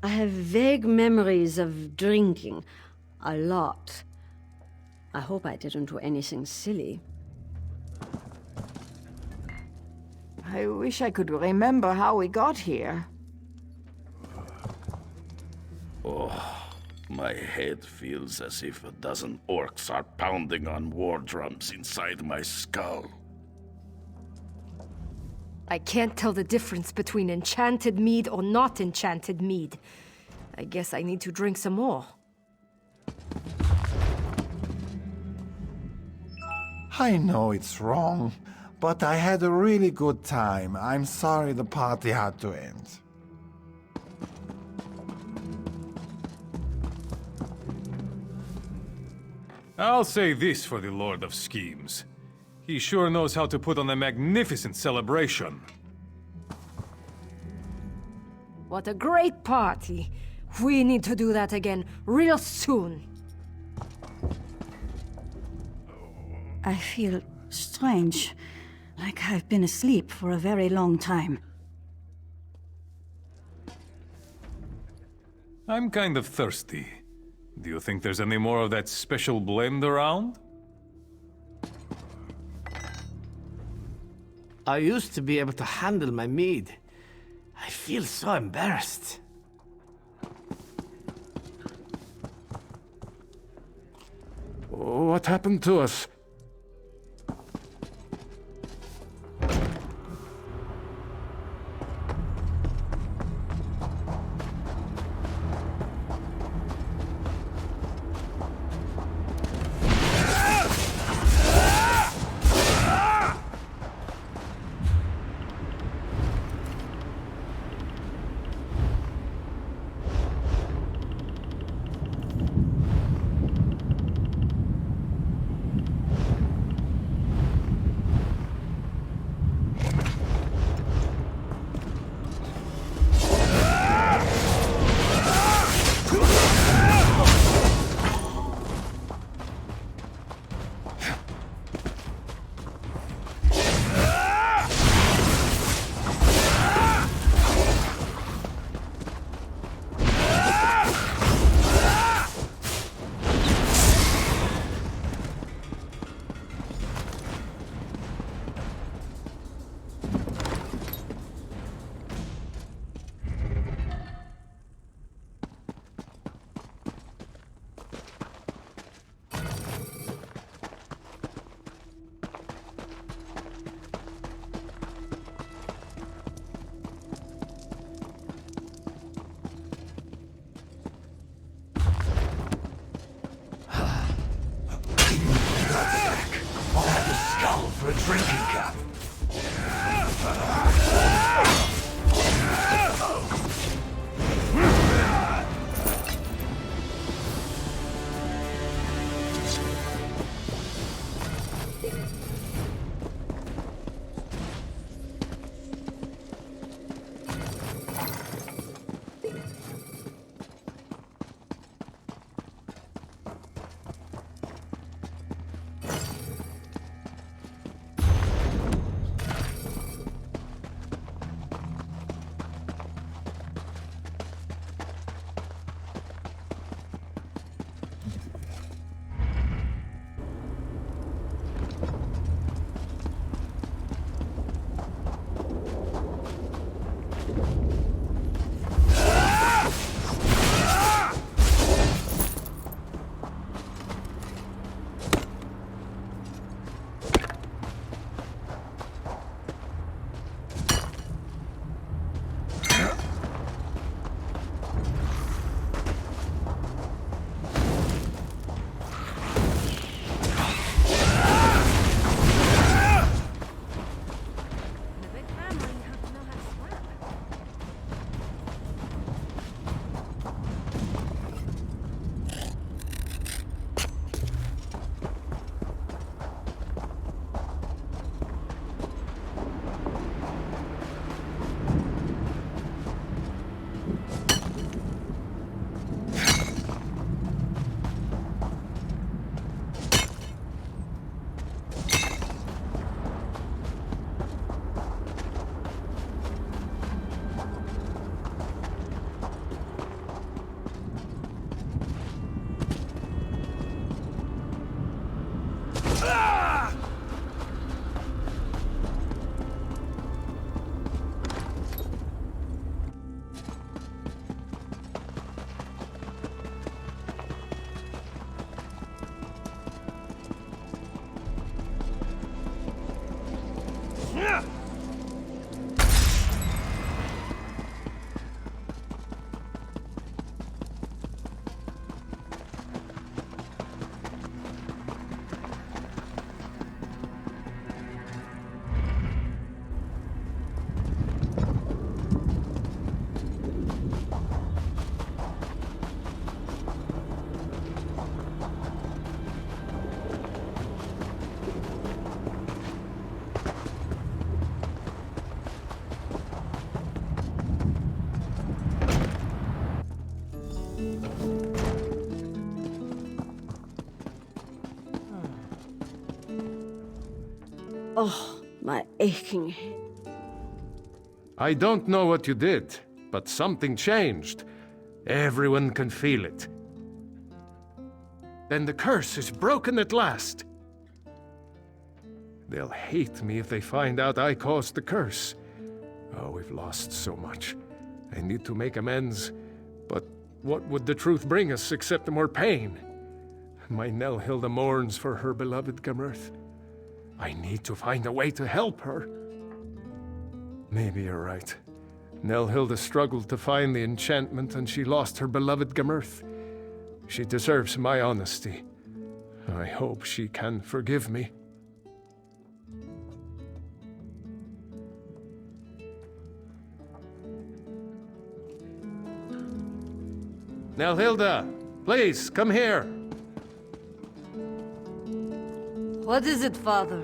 I have vague memories of drinking. A lot. I hope I didn't do anything silly. I wish I could remember how we got here. Oh, my head feels as if a dozen orcs are pounding on war drums inside my skull. I can't tell the difference between enchanted mead or not enchanted mead. I guess I need to drink some more. I know it's wrong, but I had a really good time. I'm sorry the party had to end. I'll say this for the Lord of Schemes. He sure knows how to put on a magnificent celebration. What a great party! We need to do that again real soon. I feel strange, like I've been asleep for a very long time. I'm kind of thirsty. Do you think there's any more of that special blend around? I used to be able to handle my mead. I feel so embarrassed. What happened to us? Oh, my aching head. I don't know what you did, but something changed. Everyone can feel it. Then the curse is broken at last. They'll hate me if they find out I caused the curse. Oh, we've lost so much. I need to make amends, but what would the truth bring us except more pain? My Nelhilda mourns for her beloved Gamurth. I need to find a way to help her. Maybe you're right. Nelhilda struggled to find the enchantment and she lost her beloved Gamurth. She deserves my honesty. I hope she can forgive me. Nelhilda, please, come here. What is it, Father?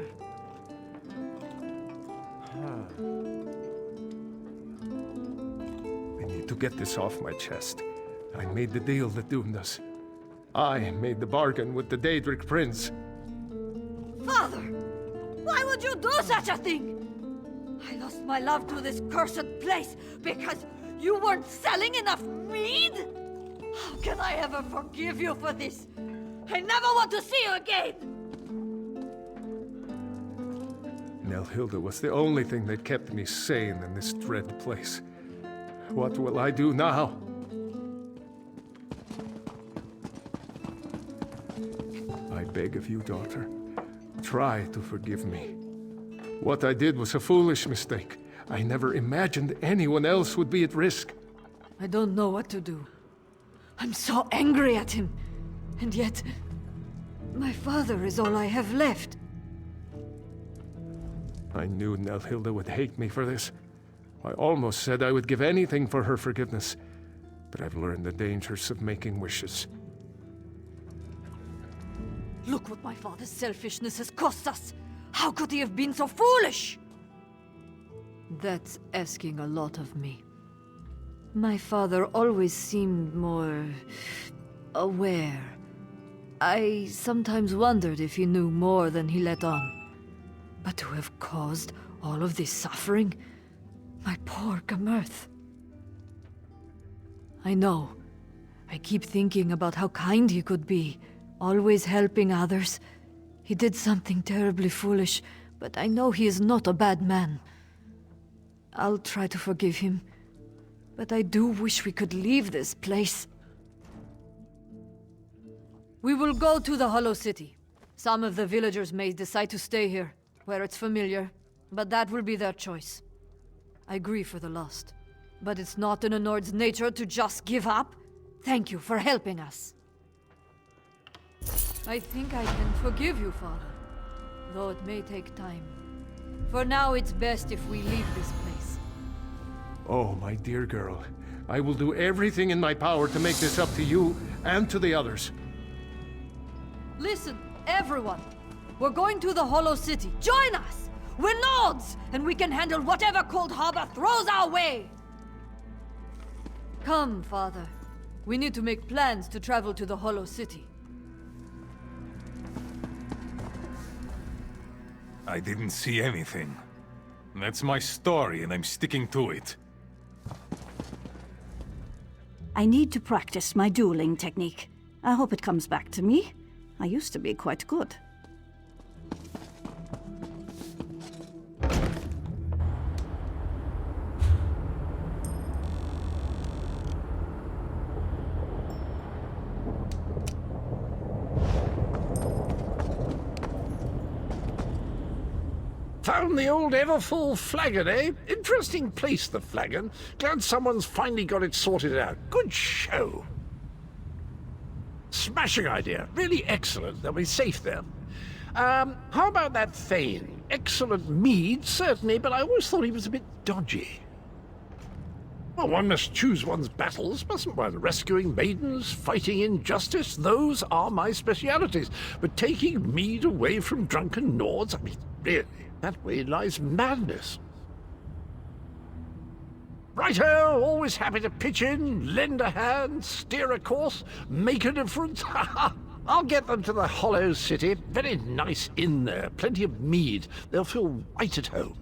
I need to get this off my chest. I made the deal that doomed us. I made the bargain with the Daedric Prince. Father! Why would you do such a thing? I lost my love to this cursed place because you weren't selling enough mead? How can I ever forgive you for this? I never want to see you again! Nelhilda was the only thing that kept me sane in this dread place. What will I do now? I beg of you, daughter, try to forgive me. What I did was a foolish mistake. I never imagined anyone else would be at risk. I don't know what to do. I'm so angry at him. And yet, my father is all I have left. I knew Nelhilda would hate me for this. I almost said I would give anything for her forgiveness, but I've learned the dangers of making wishes. Look what my father's selfishness has cost us! How could he have been so foolish? That's asking a lot of me. My father always seemed more aware. I sometimes wondered if he knew more than he let on. But to have caused all of this suffering? My poor Gamurth. I know. I keep thinking about how kind he could be, always helping others. He did something terribly foolish, but I know he is not a bad man. I'll try to forgive him, but I do wish we could leave this place. We will go to the Hollow City. Some of the villagers may decide to stay here, where it's familiar, but that will be their choice. I grieve for the lost, but it's not in a Nord's nature to just give up. Thank you for helping us. I think I can forgive you, Father, though it may take time. For now, it's best if we leave this place. Oh, my dear girl, I will do everything in my power to make this up to you and to the others. Listen, everyone! We're going to the Hollow City. Join us! We're Nords, and we can handle whatever Cold Harbor throws our way! Come, Father. We need to make plans to travel to the Hollow City. I didn't see anything. That's my story, and I'm sticking to it. I need to practice my dueling technique. I hope it comes back to me. I used to be quite good. Found the old ever-full flagon, eh? Interesting place, the flagon. Glad someone's finally got it sorted out. Good show. Smashing idea. Really excellent. They'll be safe there. How about that Thane? Excellent mead, certainly, but I always thought he was a bit dodgy. Well, one must choose one's battles, mustn't one? Rescuing maidens, fighting injustice, those are my specialities. But taking mead away from drunken Nords, I mean, really, that way lies madness. Righto, always happy to pitch in, lend a hand, steer a course, make a difference. I'll get them to the Hollow City. Very nice inn there. Plenty of mead. They'll feel right at home.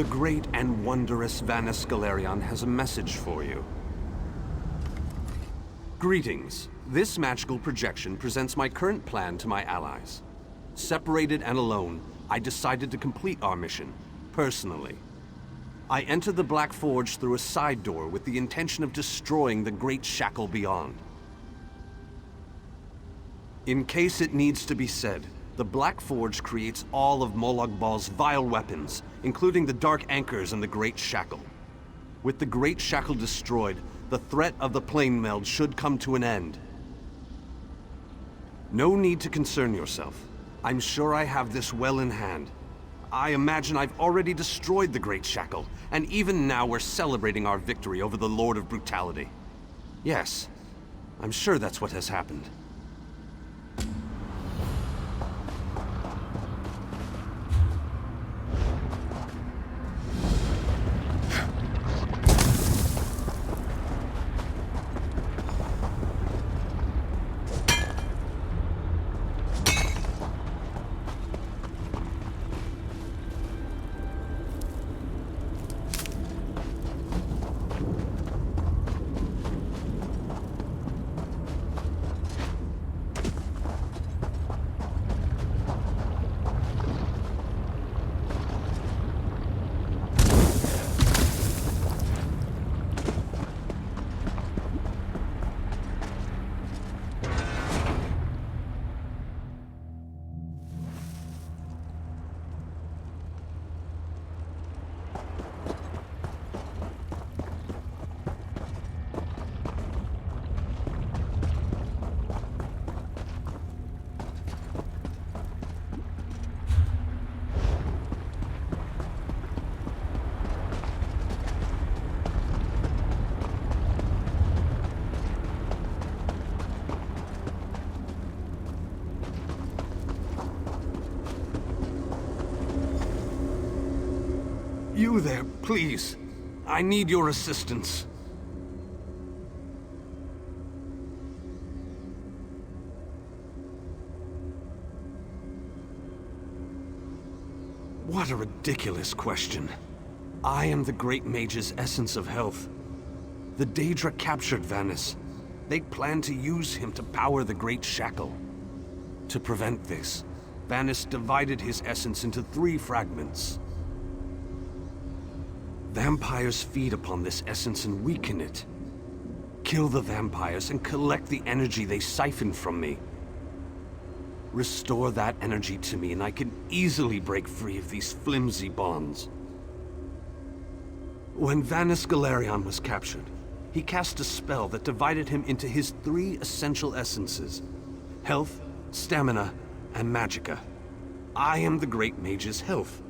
The great and wondrous Vanus has a message for you. Greetings. This magical projection presents my current plan to my allies. Separated and alone, I decided to complete our mission, personally. I entered the Black Forge through a side door with the intention of destroying the Great Shackle beyond. In case it needs to be said, the Black Forge creates all of Molag Bal's vile weapons, including the Dark Anchors and the Great Shackle. With the Great Shackle destroyed, the threat of the Plane Meld should come to an end. No need to concern yourself. I'm sure I have this well in hand. I imagine I've already destroyed the Great Shackle, and even now we're celebrating our victory over the Lord of Brutality. Yes, I'm sure that's what has happened. you there, please. I need your assistance. What a ridiculous question. I am the Great Mage's essence of health. The Daedra captured Vanus. They planned to use him to power the Great Shackle. To prevent this, Vanus divided his essence into 3 fragments. Vampires feed upon this essence and weaken it. Kill the vampires and collect the energy they siphoned from me. Restore that energy to me and I can easily break free of these flimsy bonds. When Vanus Galerion was captured, he cast a spell that divided him into his 3 essential essences: health, stamina, and magicka. I am the Great Mage's health.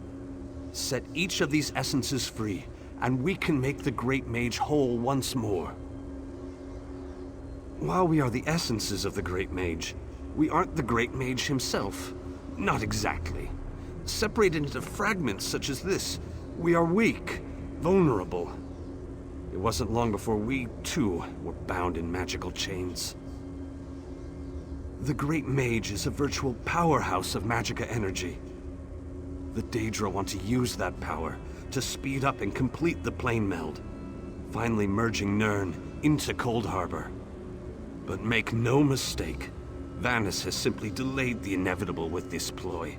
Set each of these essences free, and we can make the Great Mage whole once more. While we are the essences of the Great Mage, we aren't the Great Mage himself. Not exactly. Separated into fragments such as this, we are weak, vulnerable. It wasn't long before we, too, were bound in magical chains. The Great Mage is a virtual powerhouse of magicka energy. The Daedra want to use that power to speed up and complete the plane meld, finally merging Nirn into Cold Harbor. But make no mistake, Vanus has simply delayed the inevitable with this ploy.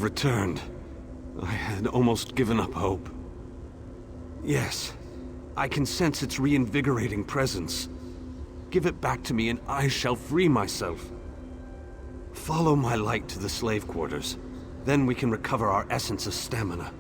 Returned. I had almost given up hope. Yes, I can sense its reinvigorating presence. Give it back to me and I shall free myself. Follow my light to the slave quarters. Then we can recover our essence of stamina.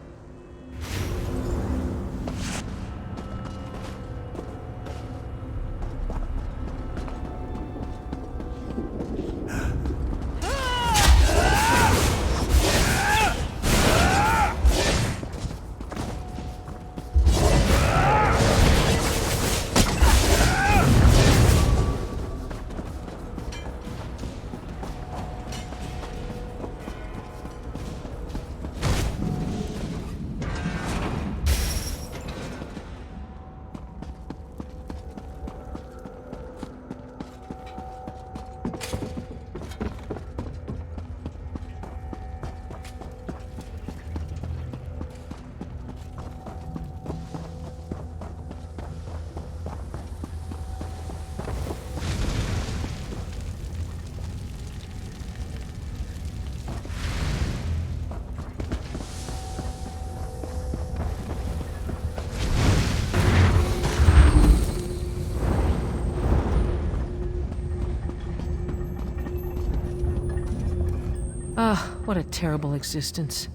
Ah, what a terrible existence.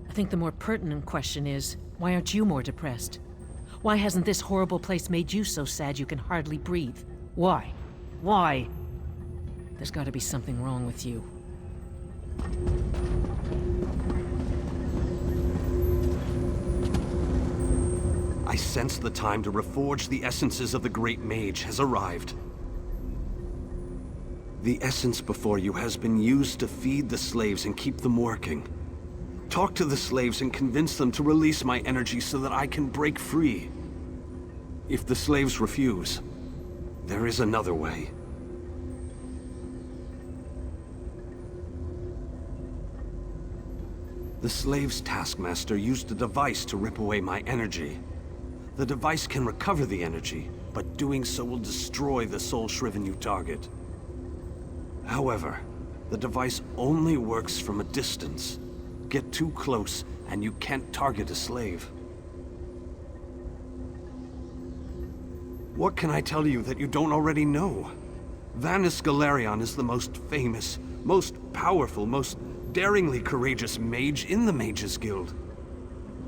I think the more pertinent question is, why aren't you more depressed? Why hasn't this horrible place made you so sad you can hardly breathe? Why? Why? There's got to be something wrong with you. I sense the time to reforge the essences of the Great Mage has arrived. The essence before you has been used to feed the slaves and keep them working. Talk to the slaves and convince them to release my energy so that I can break free. If the slaves refuse, there is another way. The slave's taskmaster used a device to rip away my energy. The device can recover the energy, but doing so will destroy the soul-shriven you target. However, the device only works from a distance. Get too close, and you can't target a slave. What can I tell you that you don't already know? Vanus Galerion is the most famous, most powerful, most daringly courageous mage in the Mages Guild.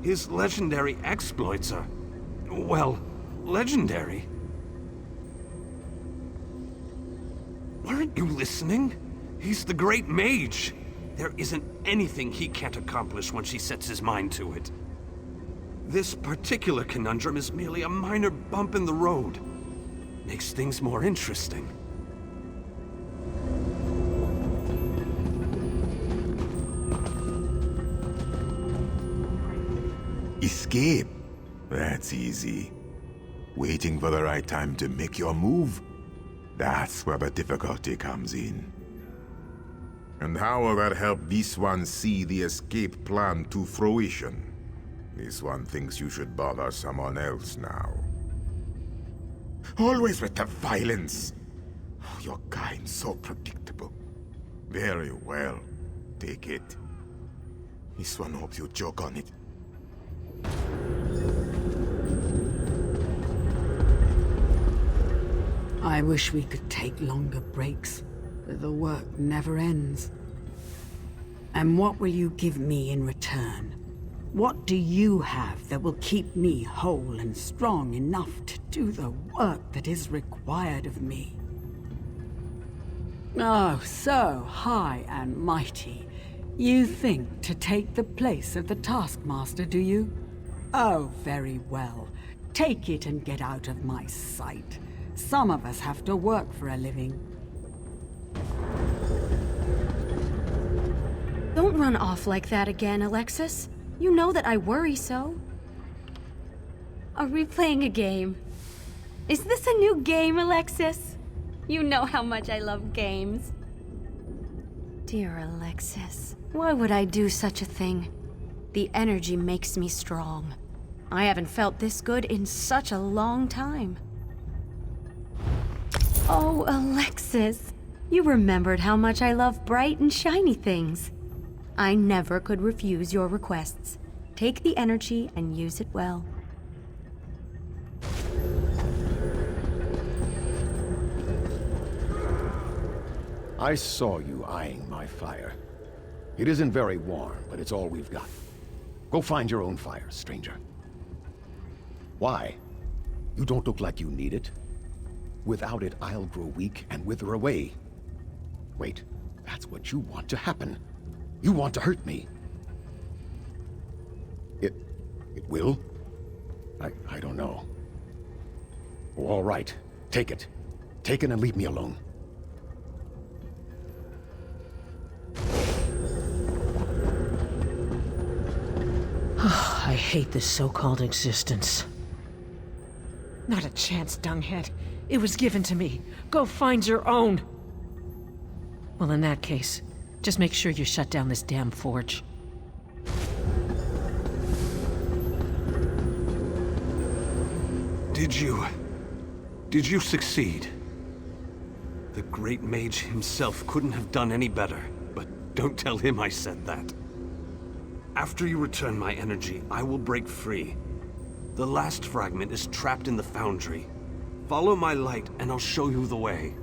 His legendary exploits are, well, legendary. Aren't you listening? He's the great mage. There isn't anything he can't accomplish once he sets his mind to it. This particular conundrum is merely a minor bump in the road. Makes things more interesting. Escape? That's easy. Waiting for the right time to make your move? That's where the difficulty comes in. And how will that help this one see the escape plan to fruition? This one thinks you should bother someone else now. Always with the violence! Oh, your kind's so predictable. Very well. Take it. This one hopes you choke on it. I wish we could take longer breaks, but the work never ends. And what will you give me in return? What do you have that will keep me whole and strong enough to do the work that is required of me? Oh, so high and mighty. You think to take the place of the Taskmaster, do you? Oh, very well. Take it and get out of my sight. Some of us have to work for a living. Don't run off like that again, Alexis. You know that I worry so. Are we playing a game? Is this a new game, Alexis? You know how much I love games. Dear Alexis, why would I do such a thing? The energy makes me strong. I haven't felt this good in such a long time. Oh, Alexis, you remembered how much I love bright and shiny things. I never could refuse your requests. Take the energy and use it well. I saw you eyeing my fire. It isn't very warm, but it's all we've got. Go find your own fire, stranger. Why? You don't look like you need it. Without it, I'll grow weak and wither away. Wait, that's what you want to happen. You want to hurt me. It will? I don't know. Oh, all right, take it. Take it and leave me alone. I hate this so-called existence. Not a chance, dunghead. It was given to me. Go find your own. Well, in that case, just make sure you shut down this damn forge. Did you succeed? The great mage himself couldn't have done any better, but don't tell him I said that. After you return my energy, I will break free. The last fragment is trapped in the foundry. Follow my light, and I'll show you the way.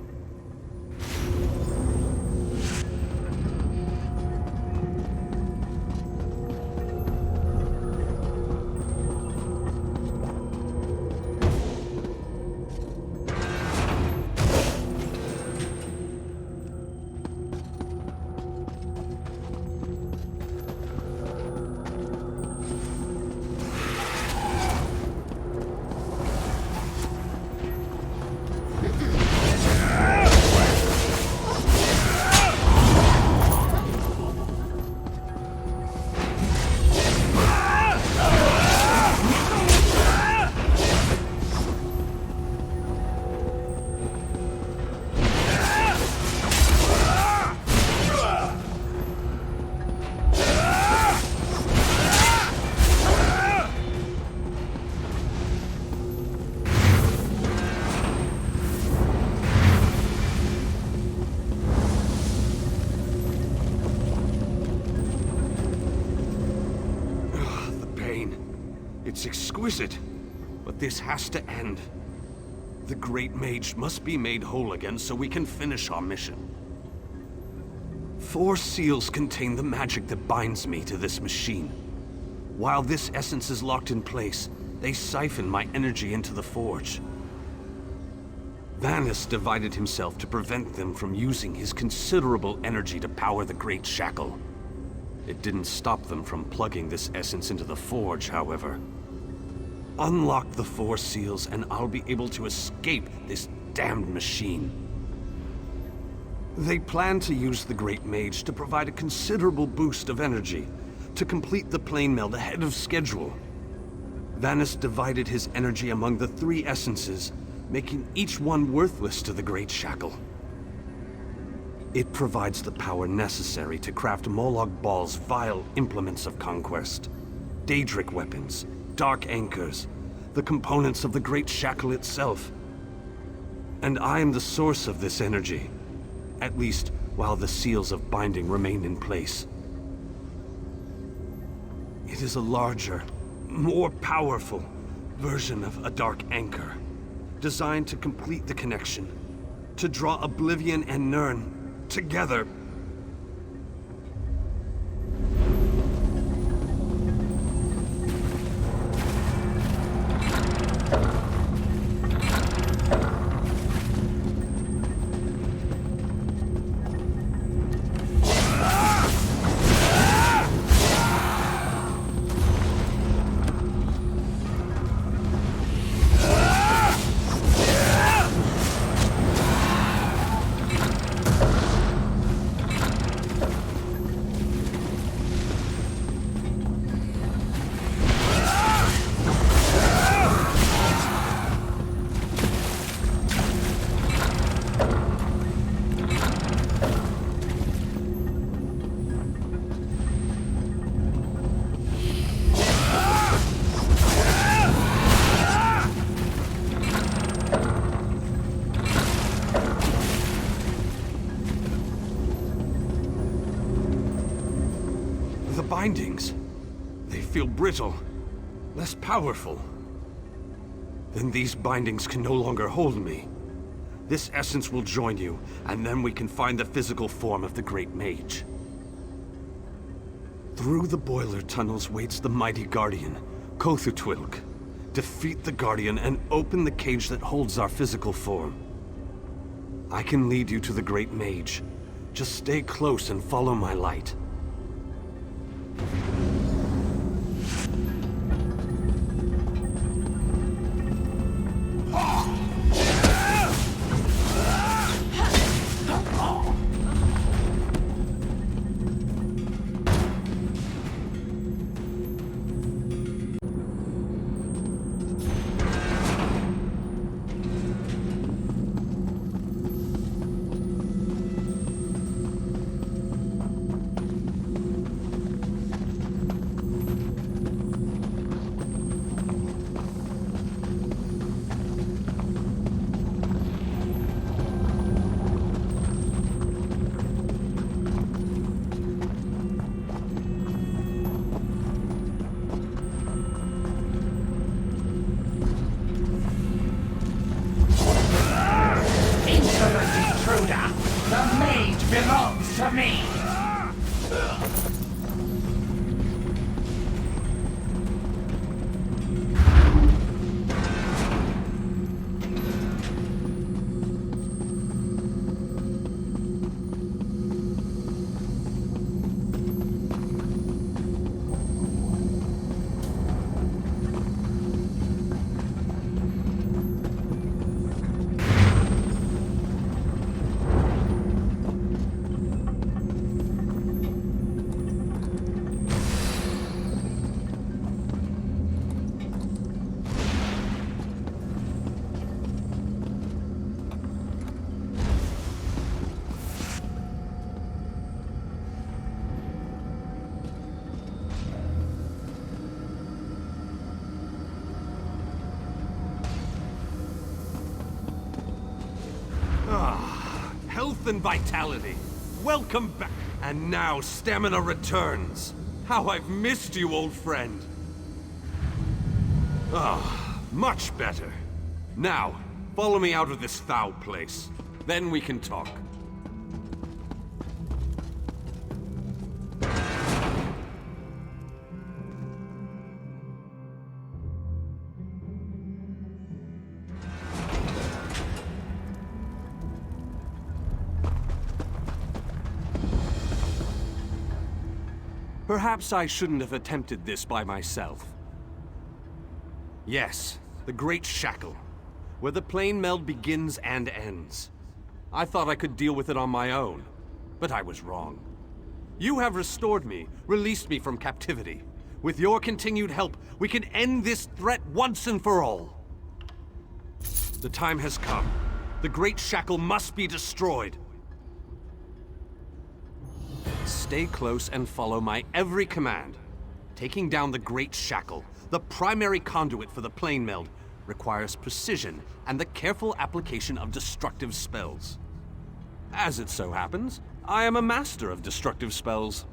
It's exquisite. But this has to end. The Great Mage must be made whole again so we can finish our mission. 4 seals contain the magic that binds me to this machine. While this essence is locked in place, they siphon my energy into the forge. Vanus divided himself to prevent them from using his considerable energy to power the Great Shackle. It didn't stop them from plugging this essence into the forge, however. Unlock the 4 seals and I'll be able to escape this damned machine. They plan to use the Great Mage to provide a considerable boost of energy to complete the plane meld ahead of schedule. Vanus divided his energy among the 3 essences, making each one worthless to the Great Shackle. It provides the power necessary to craft Molag Bal's vile implements of conquest, Daedric weapons, dark anchors, the components of the Great Shackle itself. And I am the source of this energy, at least while the seals of binding remain in place. It is a larger, more powerful version of a dark anchor, designed to complete the connection, to draw Oblivion and Nirn together. Bindings. They feel brittle, less powerful. Then these bindings can no longer hold me. This essence will join you, and then we can find the physical form of the Great Mage. Through the boiler tunnels waits the mighty Guardian, Kothutwilk. Defeat the Guardian and open the cage that holds our physical form. I can lead you to the Great Mage. Just stay close and follow my light. Health and vitality. Welcome back. And now stamina returns. How I've missed you, old friend. Ah, much better. Now, follow me out of this foul place. Then we can talk. Perhaps I shouldn't have attempted this by myself. Yes, the Great Shackle, where the plane meld begins and ends. I thought I could deal with it on my own, but I was wrong. You have restored me, released me from captivity. With your continued help, we can end this threat once and for all. The time has come. The Great Shackle must be destroyed. Stay close and follow my every command. Taking down the Great Shackle, the primary conduit for the plane meld, requires precision and the careful application of destructive spells. As it so happens, I am a master of destructive spells.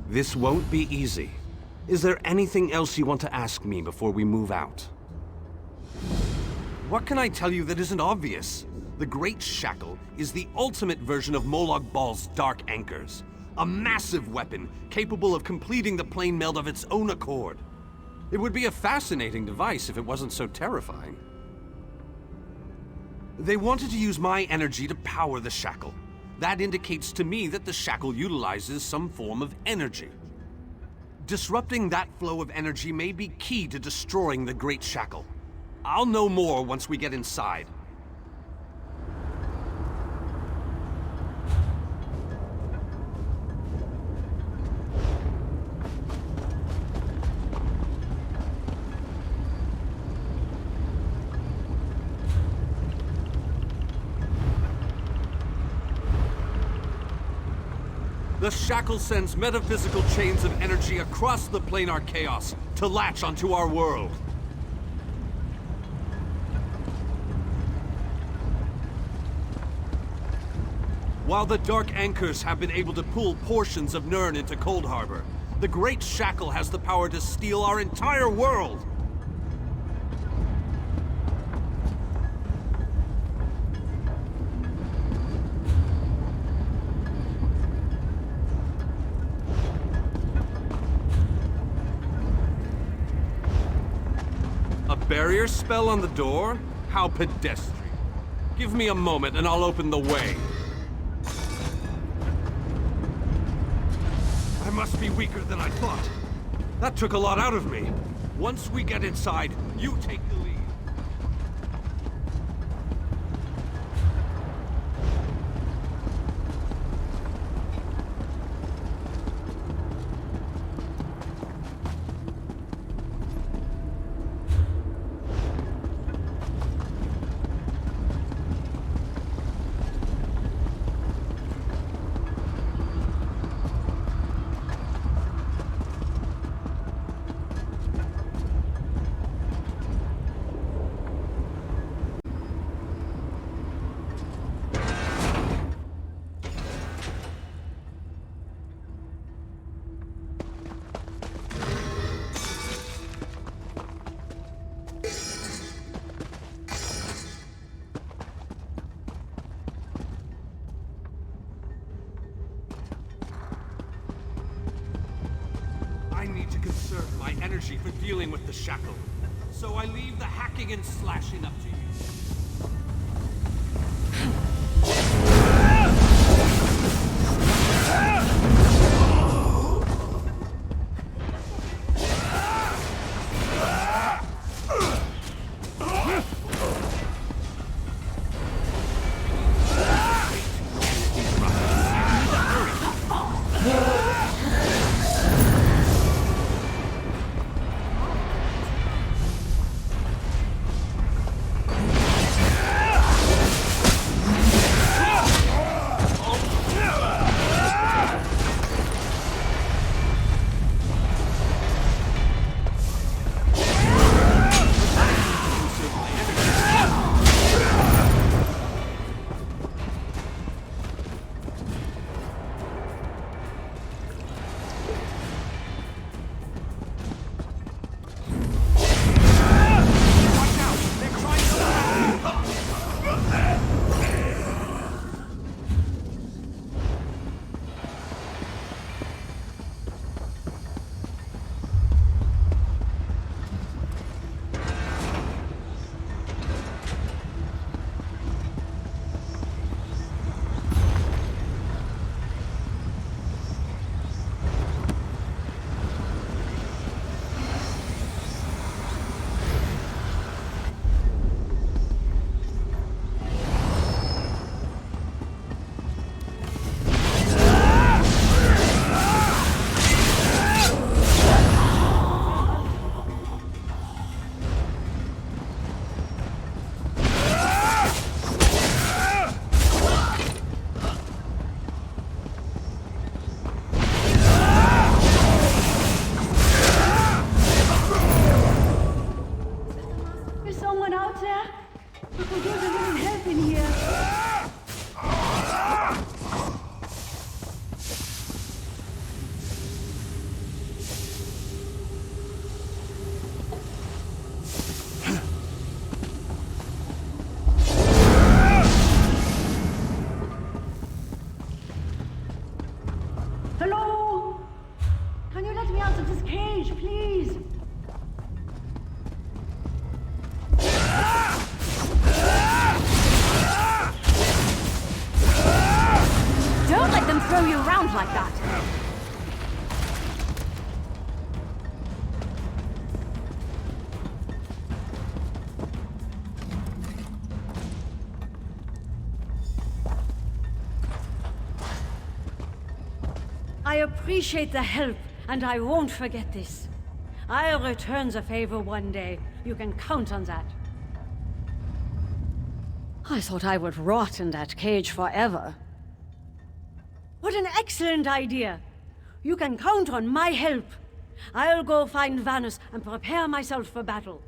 This won't be easy. Is there anything else you want to ask me before we move out? What can I tell you that isn't obvious? The Great Shackle is the ultimate version of Molag Bal's Dark Anchors. A massive weapon capable of completing the plane meld of its own accord. It would be a fascinating device if it wasn't so terrifying. They wanted to use my energy to power the Shackle. That indicates to me that the Shackle utilizes some form of energy. Disrupting that flow of energy may be key to destroying the Great Shackle. I'll know more once we get inside. The Shackle sends metaphysical chains of energy across the planar chaos to latch onto our world. While the Dark Anchors have been able to pull portions of Nirn into Cold Harbor, the Great Shackle has the power to steal our entire world! A barrier spell on the door? How pedestrian. Give me a moment and I'll open the way. I must be weaker than I thought. That took a lot out of me. Once we get inside, you take the lead. I need to conserve my energy for dealing with the Shackle. So I leave the hacking and slashing up to you. move like that. I appreciate the help, and I won't forget this. I'll return the favor one day. You can count on that. I thought I would rot in that cage forever. What an excellent idea! You can count on my help. I'll go find Vanus and prepare myself for battle.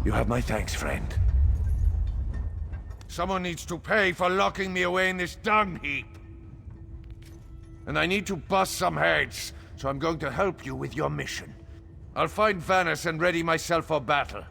You have my thanks, friend. Someone needs to pay for locking me away in this dung heap. And I need to bust some heads, so I'm going to help you with your mission. I'll find Vanus and ready myself for battle.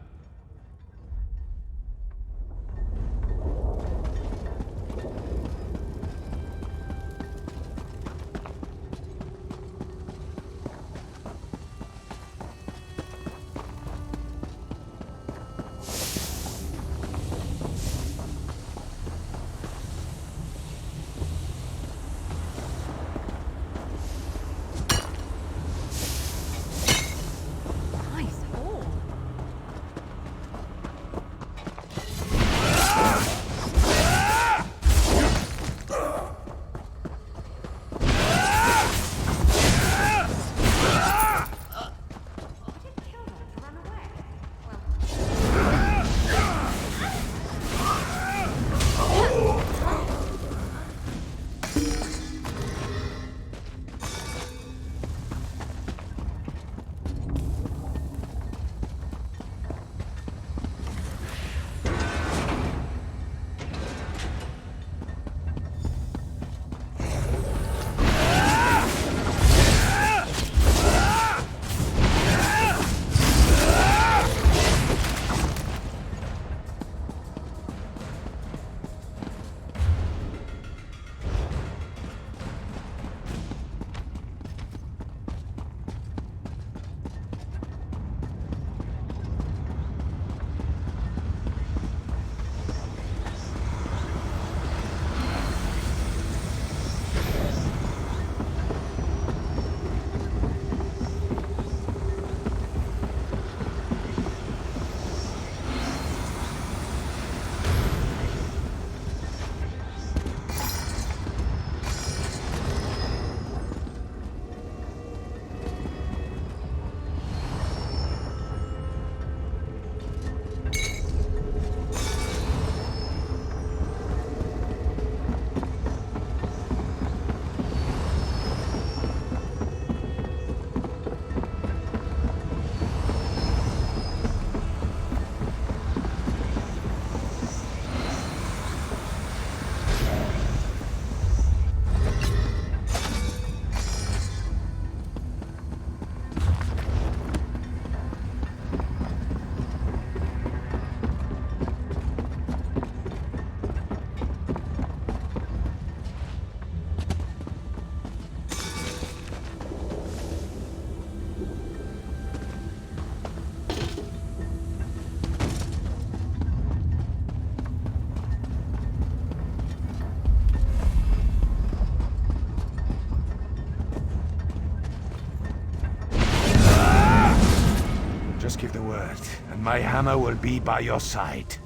Just give the word, and my hammer will be by your side.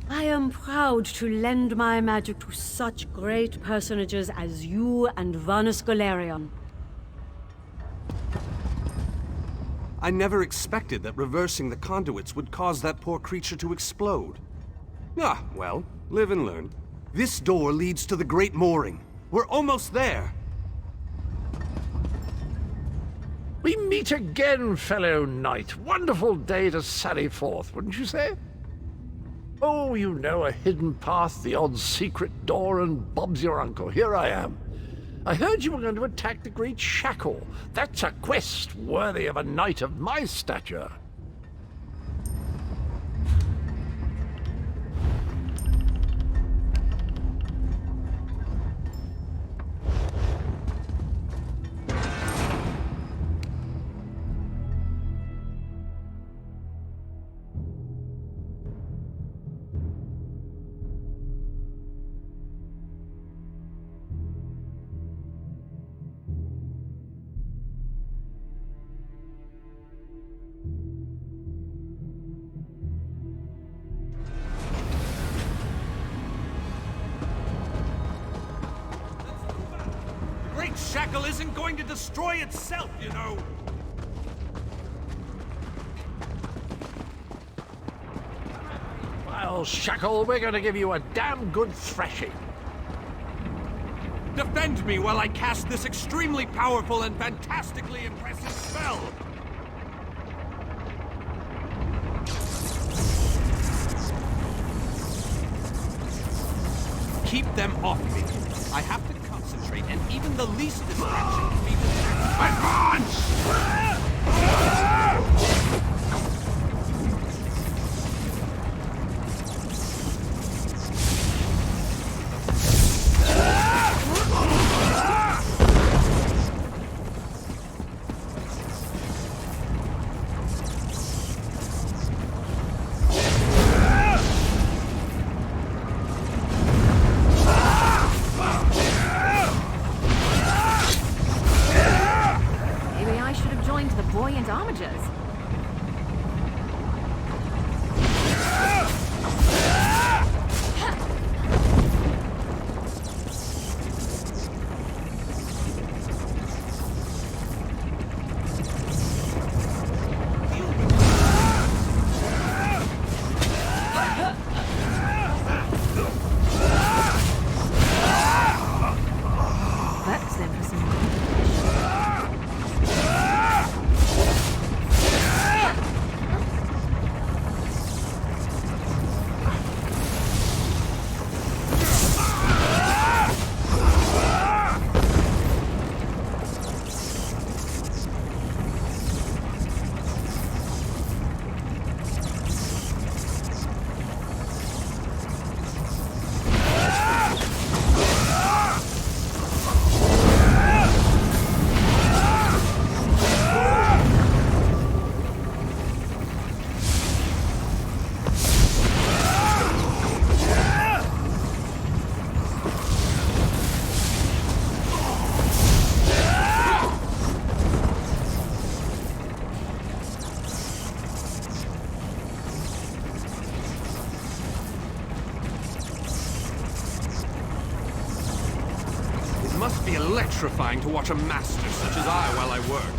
I am proud to lend my magic to such great personages as you and Vanus Galerion. I never expected that reversing the conduits would cause that poor creature to explode. Ah, well, live and learn. This door leads to the Great Mooring. We're almost there. We meet again, fellow knight. Wonderful day to sally forth, wouldn't you say? Oh, you know, a hidden path, the odd secret door, and Bob's your uncle. Here I am. I heard you were going to attack the Great Shackle. That's a quest worthy of a knight of my stature. Shackle isn't going to destroy itself, you know. Well, Shackle, we're going to give you a damn good thrashing. Defend me while I cast this extremely powerful and fantastically impressive spell. Keep them off me. I have to concentrate, and even the least distraction can be distracted by must be electrifying to watch a master such as I while I work.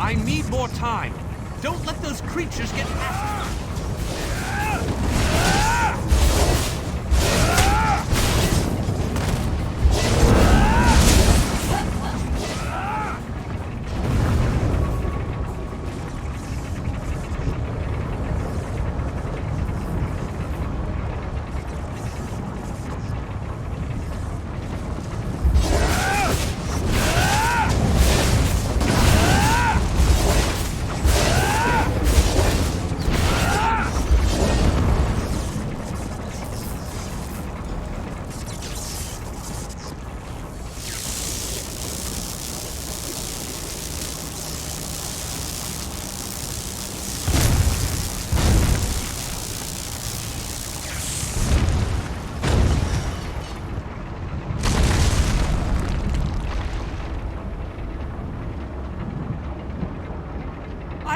I need more time. Don't let those creatures get past me.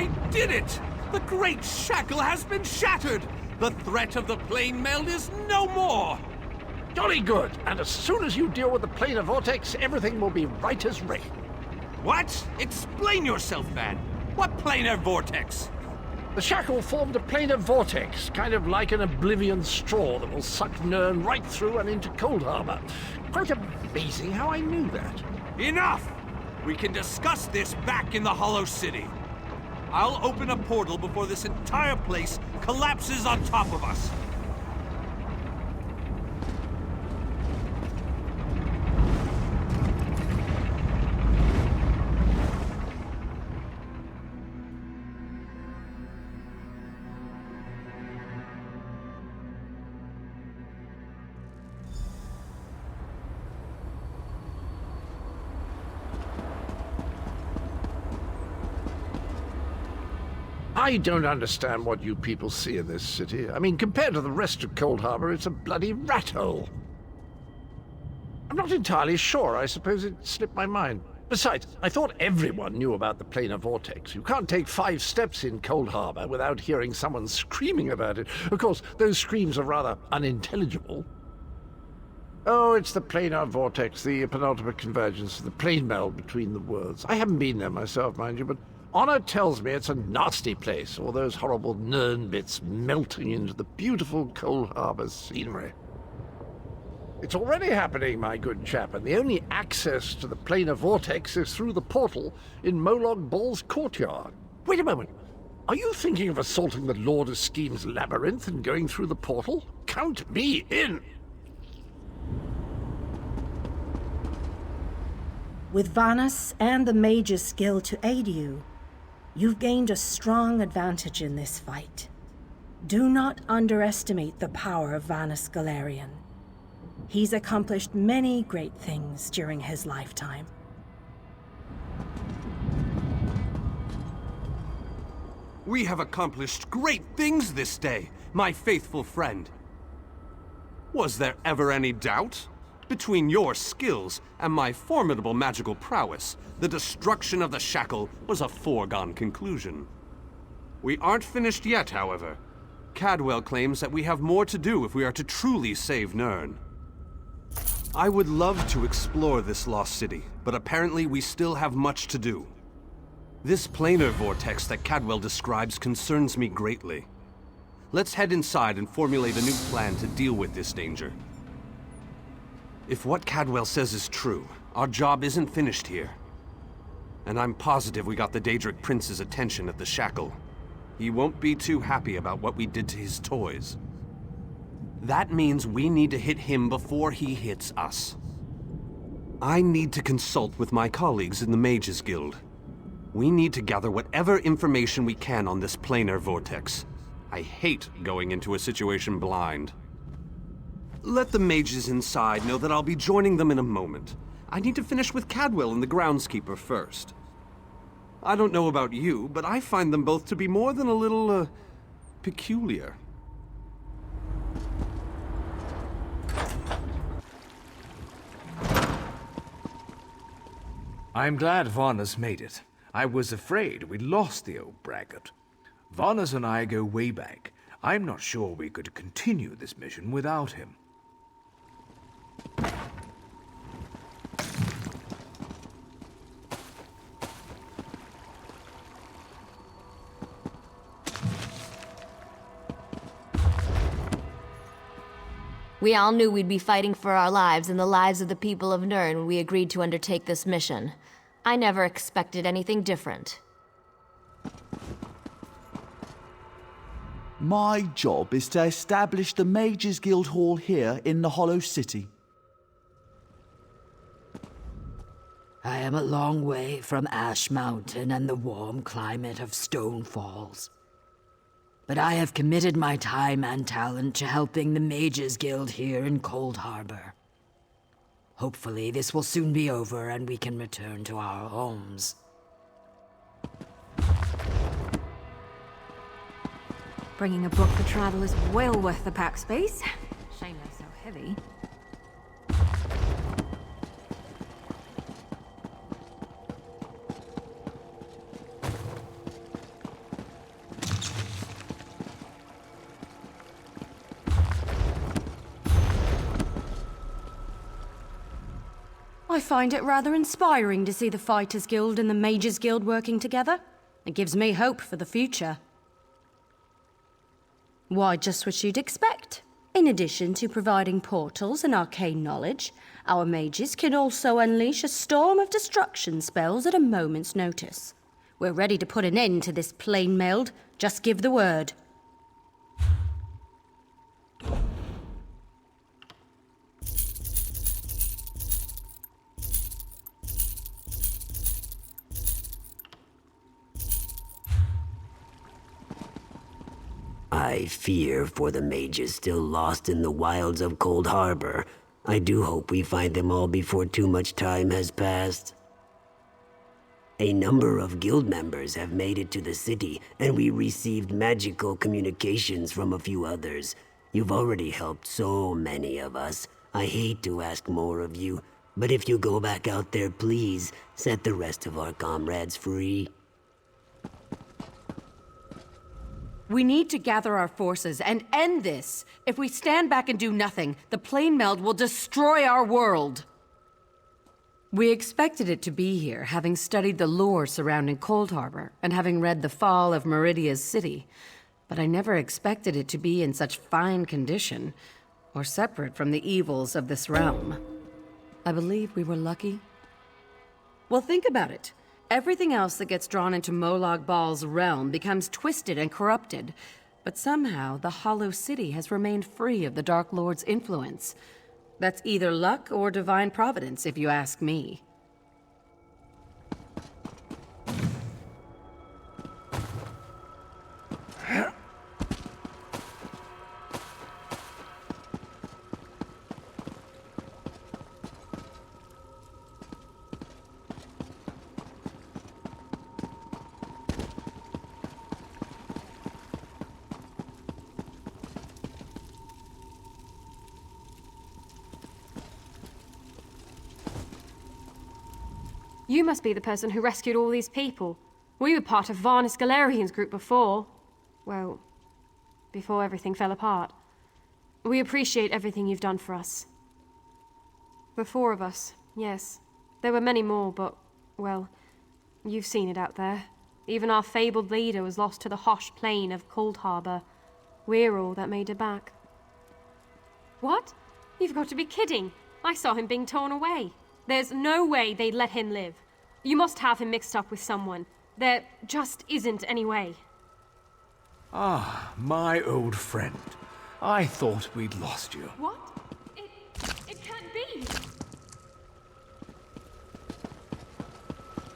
I did it! The great shackle has been shattered! The threat of the plane meld is no more! Jolly good. And as soon as you deal with the planar vortex, everything will be right as rain. What? Explain yourself, man. What planar vortex? The shackle formed a planar vortex, kind of like an oblivion straw that will suck Nirn right through and into Cold Harbor. Quite amazing how I knew that. Enough! We can discuss this back in the Hollow City. I'll open a portal before this entire place collapses on top of us. I don't understand what you people see in this city. I mean, compared to the rest of Cold Harbor, it's a bloody rat hole. I'm not entirely sure. I suppose it slipped my mind. Besides, I thought everyone knew about the planar vortex. You can't take 5 steps in Cold Harbor without hearing someone screaming about it. Of course, those screams are rather unintelligible. Oh, it's the planar vortex, the penultimate convergence, the plane meld between the worlds. I haven't been there myself, mind you, but Honor tells me it's a nasty place, all those horrible Nirn bits melting into the beautiful Cold Harbor scenery. It's already happening, my good chap, and the only access to the planar vortex is through the portal in Molog Ball's courtyard. Wait a moment. Are you thinking of assaulting the Lord of Scheme's labyrinth and going through the portal? Count me in! With Vanus and the Mage's skill to aid you, you've gained a strong advantage in this fight. Do not underestimate the power of Vanus Galarian. He's accomplished many great things during his lifetime. We have accomplished great things this day, my faithful friend. Was there ever any doubt? Between your skills and my formidable magical prowess, the destruction of the shackle was a foregone conclusion. We aren't finished yet, however. Cadwell claims that we have more to do if we are to truly save Nirn. I would love to explore this lost city, but apparently we still have much to do. This planar vortex that Cadwell describes concerns me greatly. Let's head inside and formulate a new plan to deal with this danger. If what Cadwell says is true, our job isn't finished here. And I'm positive we got the Daedric Prince's attention at the shackle. He won't be too happy about what we did to his toys. That means we need to hit him before he hits us. I need to consult with my colleagues in the Mages Guild. We need to gather whatever information we can on this planar vortex. I hate going into a situation blind. Let the mages inside know that I'll be joining them in a moment. I need to finish with Cadwell and the groundskeeper first. I don't know about you, but I find them both to be more than a little, peculiar. I'm glad Vanus made it. I was afraid we'd lost the old braggart. Vanus and I go way back. I'm not sure we could continue this mission without him. We all knew we'd be fighting for our lives and the lives of the people of Nirn when we agreed to undertake this mission. I never expected anything different. My job is to establish the Mages Guild Hall here in the Hollow City. I am a long way from Ash Mountain and the warm climate of Stone Falls. But I have committed my time and talent to helping the Mages Guild here in Cold Harbor. Hopefully this will soon be over and we can return to our homes. Bringing a book for travel is well worth the pack space. Shame they're so heavy. I find it rather inspiring to see the Fighters Guild and the Mages Guild working together. It gives me hope for the future. Why, just what you'd expect. In addition to providing portals and arcane knowledge, our mages can also unleash a storm of destruction spells at a moment's notice. We're ready to put an end to this plain meld. Just give the word. I fear for the mages still lost in the wilds of Cold Harbor. I do hope we find them all before too much time has passed. A number of guild members have made it to the city, and we received magical communications from a few others. You've already helped so many of us. I hate to ask more of you, but if you go back out there, please set the rest of our comrades free. We need to gather our forces and end this. If we stand back and do nothing, the plane meld will destroy our world. We expected it to be here, having studied the lore surrounding Cold Harbor and having read The Fall of Meridia's City. But I never expected it to be in such fine condition, or separate from the evils of this realm. I believe we were lucky. Well, think about it. Everything else that gets drawn into Molag Bal's realm becomes twisted and corrupted. But somehow, the Hollow City has remained free of the Dark Lord's influence. That's either luck or divine providence, if you ask me. You must be the person who rescued all these people. We were part of Vanus Galerian's group before. Well, before everything fell apart. We appreciate everything you've done for us. The four of us, yes. There were many more, but, well, you've seen it out there. Even our fabled leader was lost to the harsh plain of Cold Harbor. We're all that made it back. What? You've got to be kidding. I saw him being torn away. There's no way they'd let him live. You must have him mixed up with someone. There just isn't any way. Ah, my old friend. I thought we'd lost you. What? It can't be!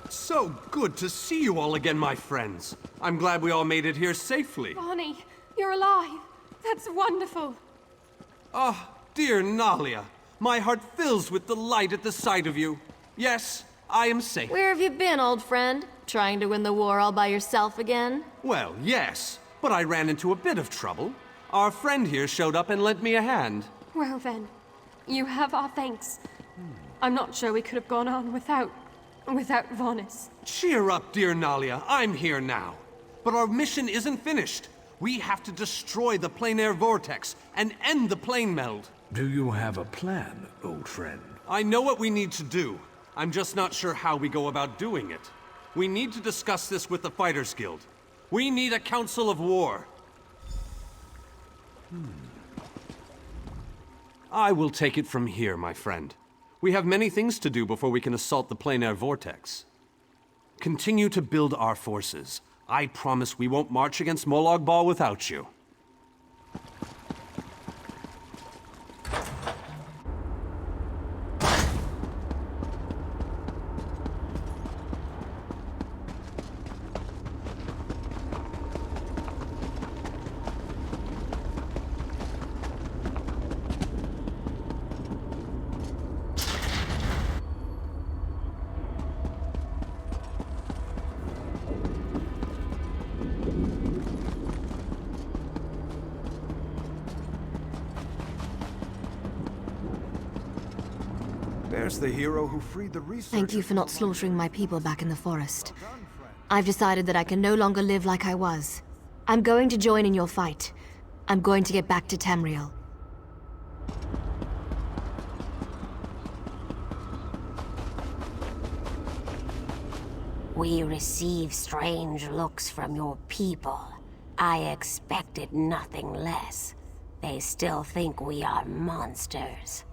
So good to see you all again, my friends. I'm glad we all made it here safely. Barney, you're alive. That's wonderful. Ah, dear Nalia. My heart fills with delight at the sight of you. Yes, I am safe. Where have you been, old friend? Trying to win the war all by yourself again? Well, yes, but I ran into a bit of trouble. Our friend here showed up and lent me a hand. Well then, you have our thanks. I'm not sure we could have gone on without Vanus. Cheer up, dear Nalia. I'm here now. But our mission isn't finished. We have to destroy the plein air vortex and end the plane meld. Do you have a plan, old friend? I know what we need to do. I'm just not sure how we go about doing it. We need to discuss this with the Fighters Guild. We need a council of war. I will take it from here, my friend. We have many things to do before we can assault the plein air vortex. Continue to build our forces. I promise we won't march against Molag Bal without you. There's the hero who freed the researcher. Thank you for not slaughtering my people back in the forest. I've decided that I can no longer live like I was. I'm going to join in your fight. I'm going to get back to Tamriel. We receive strange looks from your people. I expected nothing less. They still think we are monsters.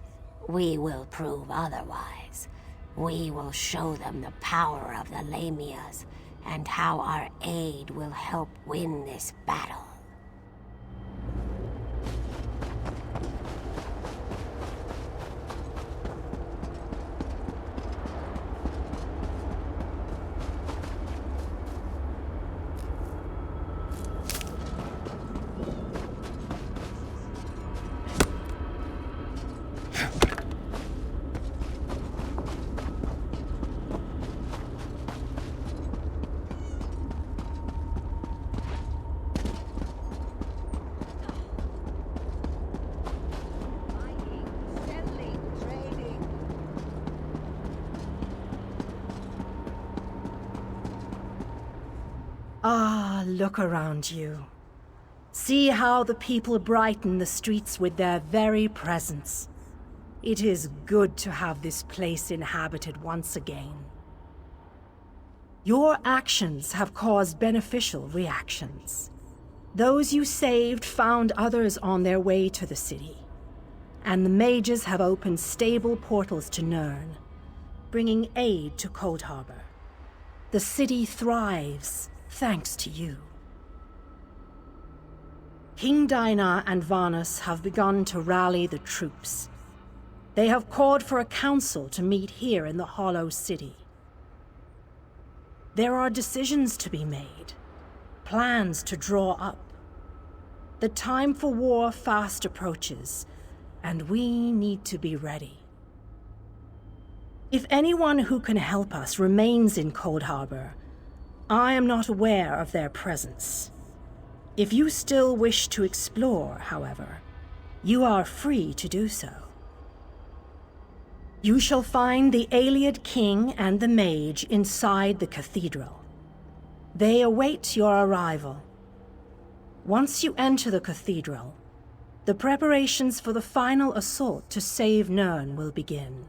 We will prove otherwise. We will show them the power of the Lamias and how our aid will help win this battle. Ah, look around you. See how the people brighten the streets with their very presence. It is good to have this place inhabited once again. Your actions have caused beneficial reactions. Those you saved found others on their way to the city, and the mages have opened stable portals to Nirn, bringing aid to Cold Harbor. The city thrives, thanks to you. King Dinah and Vanus have begun to rally the troops. They have called for a council to meet here in the Hollow City. There are decisions to be made, plans to draw up. The time for war fast approaches, and we need to be ready. If anyone who can help us remains in Cold Harbor, I am not aware of their presence. If you still wish to explore, however, you are free to do so. You shall find the Ayleid King and the Mage inside the cathedral. They await your arrival. Once you enter the cathedral, the preparations for the final assault to save Nirn will begin.